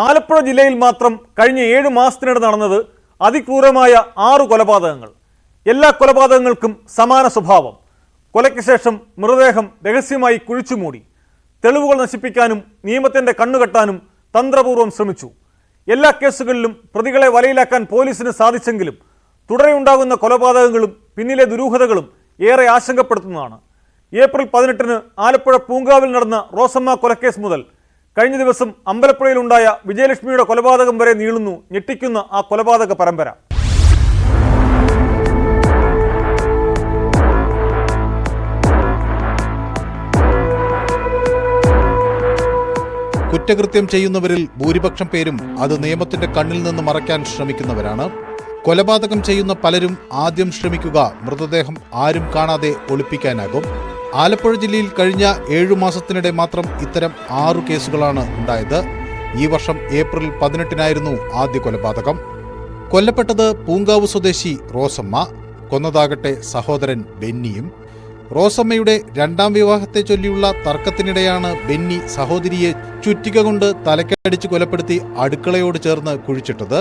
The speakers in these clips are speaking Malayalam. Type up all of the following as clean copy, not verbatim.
ആലപ്പുഴ ജില്ലയിൽ മാത്രം കഴിഞ്ഞ 7 മാസത്തിനിടെ നടന്നത് അതിക്രൂരമായ 6 കൊലപാതകങ്ങൾ. എല്ലാ കൊലപാതകങ്ങൾക്കും സമാന സ്വഭാവം. കൊലയ്ക്ക് ശേഷം മൃതദേഹം രഹസ്യമായി കുഴിച്ചുമൂടി. തെളിവുകൾ നശിപ്പിക്കാനും നിയമത്തിന്റെ കണ്ണുകെട്ടാനും തന്ത്രപൂർവ്വം ശ്രമിച്ചു. എല്ലാ കേസുകളിലും പ്രതികളെ വലയിലാക്കാൻ പോലീസിന് സാധിച്ചെങ്കിലും തുടരെയുണ്ടാകുന്ന കൊലപാതകങ്ങളും പിന്നിലെ ദുരൂഹതകളും ഏറെ ആശങ്കപ്പെടുത്തുന്നതാണ്. ഏപ്രിൽ 18-ന് ആലപ്പുഴ പൂങ്കാവിൽ നടന്ന റോസമ്മ കൊലക്കേസ് മുതൽ കഴിഞ്ഞ ദിവസം അമ്പലപ്പുഴയിലുണ്ടായ വിജയലക്ഷ്മിയുടെ കൊലപാതകം വരെ നീളുന്നു ഞെട്ടിക്കുന്ന ആ കൊലപാതക പരമ്പര. കുറ്റകൃത്യം ചെയ്യുന്നവരിൽ ഭൂരിപക്ഷം പേരും അത് നിയമത്തിന്റെ കണ്ണിൽ നിന്ന് മറയ്ക്കാൻ ശ്രമിക്കുന്നവരാണ്. കൊലപാതകം ചെയ്യുന്ന പലരും ആദ്യം ശ്രമിക്കുക മൃതദേഹം ആരും കാണാതെ ഒളിപ്പിക്കാനാകും. ആലപ്പുഴ ജില്ലയിൽ കഴിഞ്ഞ 7 മാസത്തിനിടെ മാത്രം ഇത്തരം 6 കേസുകളാണ് ഉണ്ടായത്. ഈ വർഷം ഏപ്രിൽ 18-നായിരുന്നു ആദ്യ കൊലപാതകം. കൊല്ലപ്പെട്ടത് പൂങ്കാവ് സ്വദേശി റോസമ്മ. കൊന്നതാകട്ടെ സഹോദരൻ ബെന്നിയും. റോസമ്മയുടെ 2ാം വിവാഹത്തെ ചൊല്ലിയുള്ള തർക്കത്തിനിടെയാണ് ബെന്നി സഹോദരിയെ ചുറ്റിക കൊണ്ട് തലക്കടിച്ച് കൊലപ്പെടുത്തി അടുക്കളയോട് ചേർന്ന് കുഴിച്ചിട്ടത്.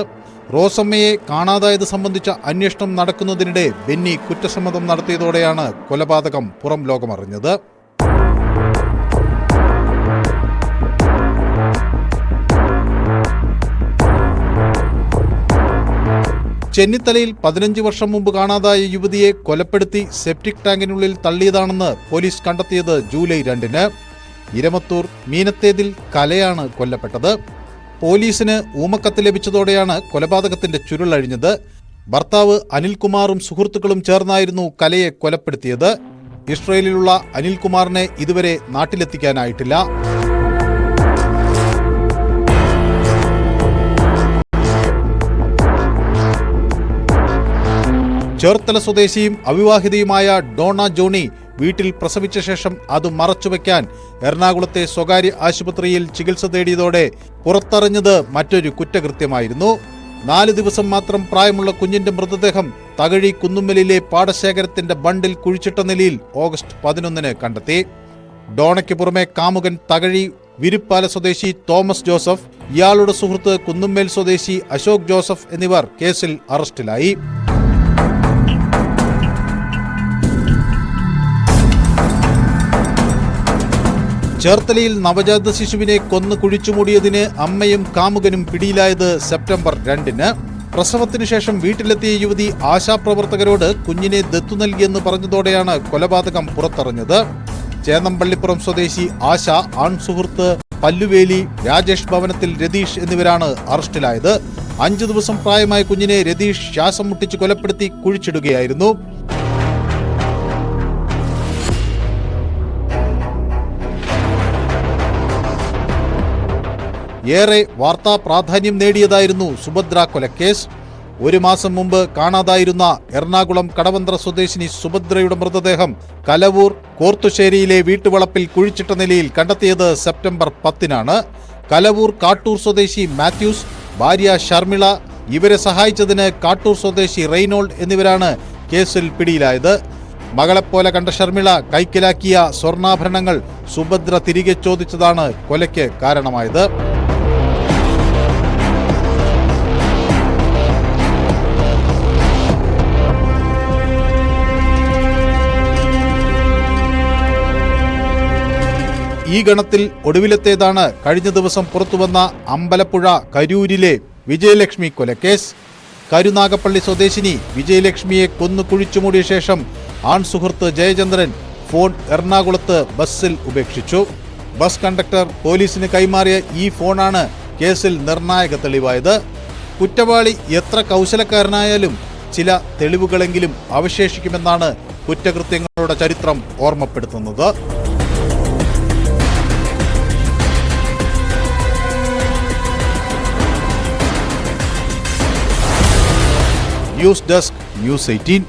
റോസമ്മയെ കാണാതായത് സംബന്ധിച്ച അന്വേഷണം നടക്കുന്നതിനിടെ ബെന്നി കുറ്റസമ്മതം നടത്തിയതോടെയാണ് കൊലപാതകം പുറം ലോകമറിഞ്ഞത്. ചെന്നിത്തലയിൽ 15 വർഷം മുമ്പ് കാണാതായ യുവതിയെ കൊലപ്പെടുത്തി സെപ്റ്റിക് ടാങ്കിനുള്ളിൽ തള്ളിയതാണെന്ന് പോലീസ് കണ്ടെത്തിയത് ജൂലൈ 2-ന്. ഇരമത്തൂർ മീനത്തേതിൽ കലയാണ് കൊല്ലപ്പെട്ടത്. പോലീസിന് ഊമക്കത്ത് ലഭിച്ചതോടെയാണ് കൊലപാതകത്തിന്റെ ചുരുളഴിഞ്ഞത്. ഭർത്താവ് അനിൽകുമാറും സുഹൃത്തുക്കളും ചേർന്നായിരുന്നു കലയെ കൊലപ്പെടുത്തിയത്. ഇസ്രയേലിലുള്ള അനിൽകുമാറിനെ ഇതുവരെ നാട്ടിലെത്തിക്കാനായിട്ടില്ല. ചേർത്തല സ്വദേശിയും അവിവാഹിതയുമായ ഡോണ ജോണി വീട്ടിൽ പ്രസവിച്ച ശേഷം അത് മറച്ചുവെക്കാൻ എറണാകുളത്തെ സ്വകാര്യ ആശുപത്രിയിൽ ചികിത്സ തേടിയതോടെ പുറത്തറിഞ്ഞത് മറ്റൊരു കുറ്റകൃത്യമായിരുന്നു. 4 ദിവസം മാത്രം പ്രായമുള്ള കുഞ്ഞിന്റെ മൃതദേഹം തകഴി കുന്നുമ്മലിലെ പാടശേഖരത്തിന്റെ ബണ്ടിൽ കുഴിച്ചിട്ട നിലയിൽ ഓഗസ്റ്റ് 11-ന് കണ്ടെത്തി. ഡോണയ്ക്ക് പുറമെ കാമുകൻ തകഴി വിരുപ്പാല സ്വദേശി തോമസ് ജോസഫ്, ഇയാളുടെ സുഹൃത്ത് കുന്നുമ്മേൽ സ്വദേശി അശോക് ജോസഫ് എന്നിവർ കേസിൽ അറസ്റ്റിലായി. ചേർത്തലയിൽ നവജാത ശിശുവിനെ കൊന്നു കുഴിച്ചുമൂടിയതിന് അമ്മയും കാമുകനും പിടിയിലായത് സെപ്റ്റംബർ 2-ന്. പ്രസവത്തിനു ശേഷം വീട്ടിലെത്തിയ യുവതി ആശാപ്രവർത്തകരോട് കുഞ്ഞിനെ ദത്തു നൽകിയെന്ന് പറഞ്ഞതോടെയാണ് കൊലപാതകം പുറത്തറിഞ്ഞത്. ചേന്നമ്പള്ളിപ്പുറം സ്വദേശി ആശ, ആൺസുഹൃത്ത് പല്ലുവേലി, രാജേഷ് ഭവനത്തിൽ രതീഷ് എന്നിവരാണ് അറസ്റ്റിലായത്. 5 ദിവസം പ്രായമായ കുഞ്ഞിനെ രതീഷ് ശ്വാസം മുട്ടിച്ച് കൊലപ്പെടുത്തി കുഴിച്ചിടുകയായിരുന്നു. ഏറെ വാർത്താ പ്രാധാന്യം നേടിയതായിരുന്നു സുഭദ്ര കൊലക്കേസ്. 1 മാസം മുമ്പ് കാണാതായിരുന്ന എറണാകുളം കടവന്ത്ര സ്വദേശിനി സുഭദ്രയുടെ മൃതദേഹം കലവൂർ കോർത്തുശ്ശേരിയിലെ വീട്ടുവളപ്പിൽ കുഴിച്ചിട്ട നിലയിൽ കണ്ടെത്തിയത് സെപ്റ്റംബർ 10-നാണ്. കലവൂർ കാട്ടൂർ സ്വദേശി മാത്യൂസ്, ഭാര്യ ഷർമിള, ഇവരെ സഹായിച്ചതിന് കാട്ടൂർ സ്വദേശി റെയ്നോൾഡ് എന്നിവരാണ് കേസിൽ പിടിയിലായത്. മകളെപ്പോലെ കണ്ട ഷർമിള കൈക്കലാക്കിയ സ്വർണ്ണാഭരണങ്ങൾ സുഭദ്ര തിരികെ ചോദിച്ചതാണ് കൊലയ്ക്ക് കാരണമായത്. ഈ ഗണത്തിൽ ഒടുവിലത്തേതാണ് കഴിഞ്ഞ ദിവസം പുറത്തുവന്ന അമ്പലപ്പുഴ കരൂരിലെ വിജയലക്ഷ്മി കൊലക്കേസ്. കരുനാഗപ്പള്ളി സ്വദേശിനി വിജയലക്ഷ്മിയെ കൊന്നു കുഴിച്ചുമൂടിയ ശേഷം ആൺസുഹൃത്ത് ജയചന്ദ്രൻ ഫോൺ എറണാകുളത്ത് ബസ്സിൽ ഉപേക്ഷിച്ചു. ബസ് കണ്ടക്ടർ പോലീസിന് കൈമാറിയ ഈ ഫോണാണ് കേസിൽ നിർണായക തെളിവായത്. കുറ്റവാളി എത്ര കൗശലക്കാരനായാലും ചില തെളിവുകളെങ്കിലും അവശേഷിക്കുമെന്നാണ് കുറ്റകൃത്യങ്ങളുടെ ചരിത്രം ഓർമ്മപ്പെടുത്തുന്നത്. News desk, News 18.